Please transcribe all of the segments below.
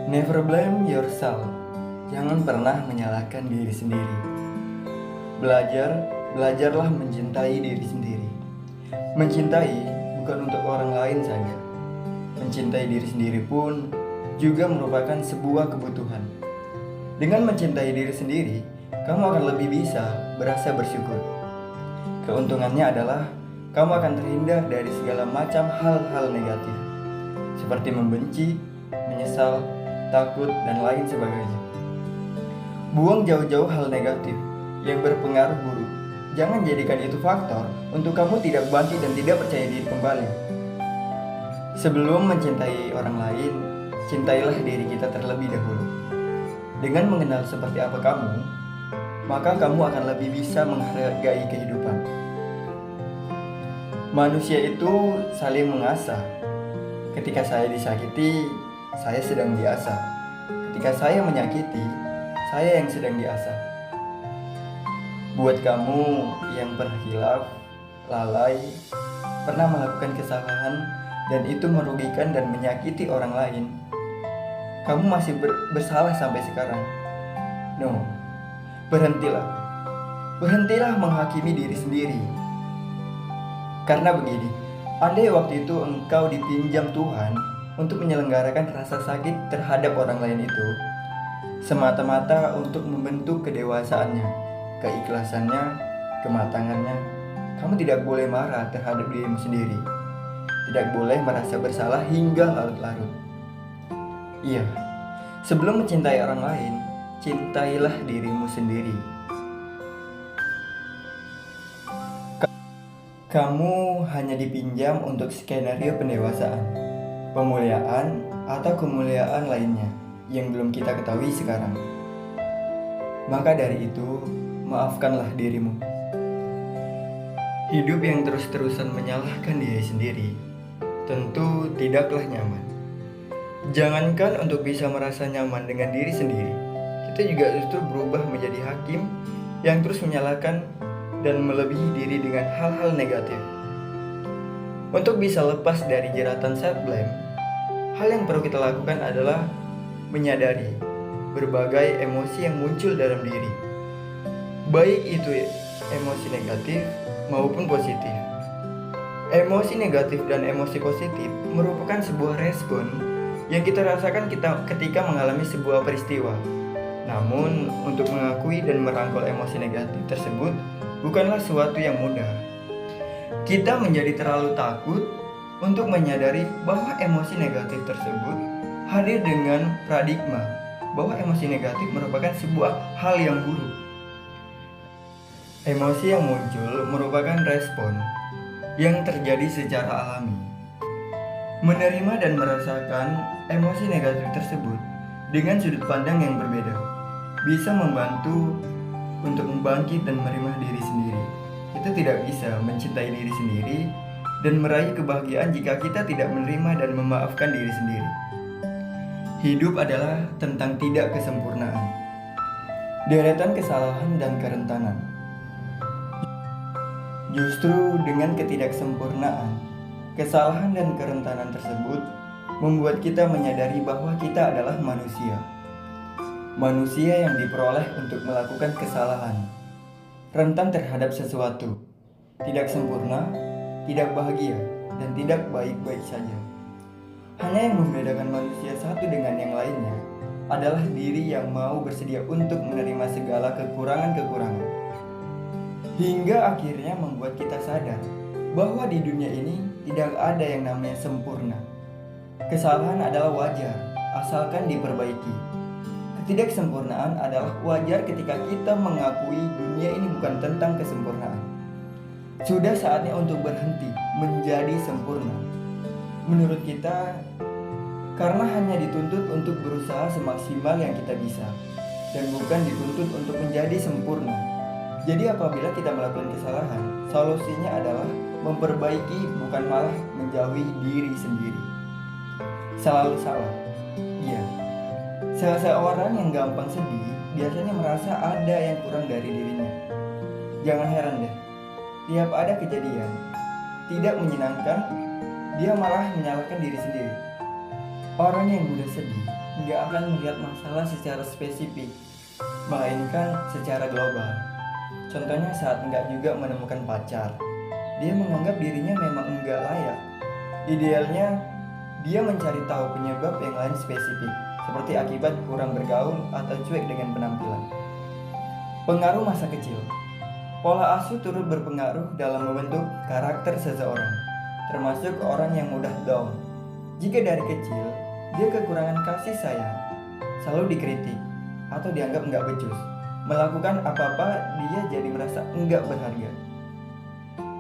Never blame yourself. Jangan pernah menyalahkan diri sendiri. Belajarlah mencintai diri sendiri. Mencintai bukan untuk orang lain saja. Mencintai diri sendiri pun juga merupakan sebuah kebutuhan. Dengan mencintai diri sendiri, kamu akan lebih bisa berasa bersyukur. Keuntungannya adalah kamu akan terhindar dari segala macam hal-hal negatif, seperti membenci, menyesal, takut, dan lain sebagainya. Buang jauh-jauh hal negatif yang berpengaruh buruk. Jangan jadikan itu faktor untuk kamu tidak bangkit dan tidak percaya diri kembali. Sebelum mencintai orang lain, cintailah diri kita terlebih dahulu. Dengan mengenal seperti apa kamu, maka kamu akan lebih bisa menghargai kehidupan. Manusia itu saling mengasah. Ketika saya disakiti, saya sedang diasah. Ketika saya menyakiti, saya yang sedang diasah. Buat kamu yang pernah hilaf, lalai, pernah melakukan kesalahan, dan itu merugikan dan menyakiti orang lain, kamu masih bersalah sampai sekarang. No, berhentilah. Berhentilah menghakimi diri sendiri. Karena begini, andai waktu itu engkau dipinjam Tuhan untuk menyelenggarakan rasa sakit terhadap orang lain itu, semata-mata untuk membentuk kedewasaannya, keikhlasannya, kematangannya, kamu tidak boleh marah terhadap dirimu sendiri. Tidak boleh merasa bersalah hingga larut-larut. Iya, sebelum mencintai orang lain, cintailah dirimu sendiri. Kamu hanya dipinjam untuk skenario pendewasaan, pemuliaan, atau kemuliaan lainnya yang belum kita ketahui sekarang. Maka dari itu, maafkanlah dirimu. Hidup yang terus-terusan menyalahkan diri sendiri tentu tidaklah nyaman. Jangankan untuk bisa merasa nyaman dengan diri sendiri, kita juga justru berubah menjadi hakim yang terus menyalahkan dan melebihi diri dengan hal-hal negatif. Untuk bisa lepas dari jeratan self-blame, hal yang perlu kita lakukan adalah menyadari berbagai emosi yang muncul dalam diri, baik itu emosi negatif maupun positif. Emosi negatif dan emosi positif merupakan sebuah respon yang kita rasakan ketika mengalami sebuah peristiwa. Namun, untuk mengakui dan merangkul emosi negatif tersebut bukanlah suatu yang mudah. Kita menjadi terlalu takut untuk menyadari bahwa emosi negatif tersebut hadir dengan paradigma bahwa emosi negatif merupakan sebuah hal yang buruk. Emosi yang muncul merupakan respon yang terjadi secara alami. Menerima dan merasakan emosi negatif tersebut dengan sudut pandang yang berbeda bisa membantu untuk membangkit dan menerima diri sendiri. Kita tidak bisa mencintai diri sendiri dan meraih kebahagiaan jika kita tidak menerima dan memaafkan diri sendiri. Hidup adalah tentang tidak kesempurnaan, deretan kesalahan dan kerentanan. Justru dengan ketidaksempurnaan, kesalahan dan kerentanan tersebut membuat kita menyadari bahwa kita adalah manusia. Manusia yang diperoleh untuk melakukan kesalahan, rentan terhadap sesuatu, tidak sempurna, tidak bahagia, dan tidak baik-baik saja. Hanya yang membedakan manusia satu dengan yang lainnya adalah diri yang mau bersedia untuk menerima segala kekurangan-kekurangan. Hingga akhirnya membuat kita sadar bahwa di dunia ini tidak ada yang namanya sempurna. Kesalahan adalah wajar, asalkan diperbaiki. Ketidaksempurnaan adalah wajar ketika kita mengakui dunia ini bukan tentang kesempurnaan. Sudah saatnya untuk berhenti menjadi sempurna. Menurut kita, karena hanya dituntut untuk berusaha semaksimal yang kita bisa, dan bukan dituntut untuk menjadi sempurna. Jadi apabila kita melakukan kesalahan, solusinya adalah memperbaiki, bukan malah menjauhi diri sendiri. Selalu salah. Iya. Seseorang yang gampang sedih biasanya merasa ada yang kurang dari dirinya. Jangan heran deh, tiap ada kejadian tidak menyenangkan, dia malah menyalahkan diri sendiri. Orang yang mudah sedih nggak akan melihat masalah secara spesifik, melainkan secara global. Contohnya saat nggak juga menemukan pacar, dia menganggap dirinya memang nggak layak. Idealnya, dia mencari tahu penyebab yang lain spesifik, seperti akibat kurang bergaul atau cuek dengan penampilan. Pengaruh masa kecil. Pola asuh turut berpengaruh dalam membentuk karakter seseorang, termasuk orang yang mudah down. Jika dari kecil, dia kekurangan kasih sayang, selalu dikritik, atau dianggap nggak becus, melakukan apa-apa dia jadi merasa enggak berharga.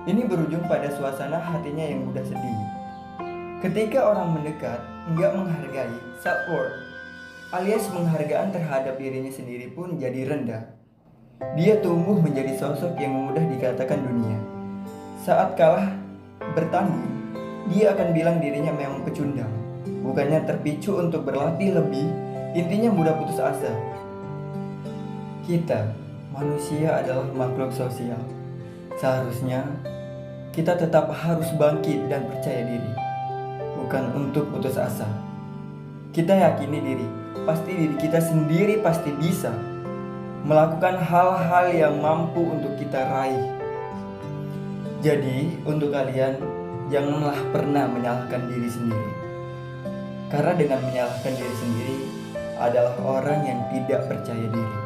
Ini berujung pada suasana hatinya yang mudah sedih. Ketika orang mendekat, enggak menghargai self-worth, alias penghargaan terhadap dirinya sendiri pun jadi rendah. Dia tumbuh menjadi sosok yang mudah dikatakan dunia. Saat kalah bertanding, dia akan bilang dirinya memang pecundang, bukannya terpicu untuk berlatih lebih. Intinya mudah putus asa. Kita, manusia adalah makhluk sosial. Seharusnya kita tetap harus bangkit dan percaya diri, bukan untuk putus asa. Kita yakini diri, pasti diri kita sendiri pasti bisa melakukan hal-hal yang mampu untuk kita raih. Jadi, untuk kalian, janganlah pernah menyalahkan diri sendiri. Karena dengan menyalahkan diri sendiri adalah orang yang tidak percaya diri.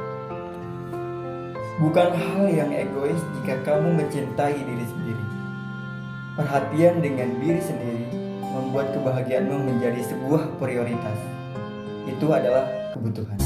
Bukan hal yang egois jika kamu mencintai diri sendiri. Perhatian dengan diri sendiri membuat kebahagiaanmu menjadi sebuah prioritas. Itu adalah kebutuhan.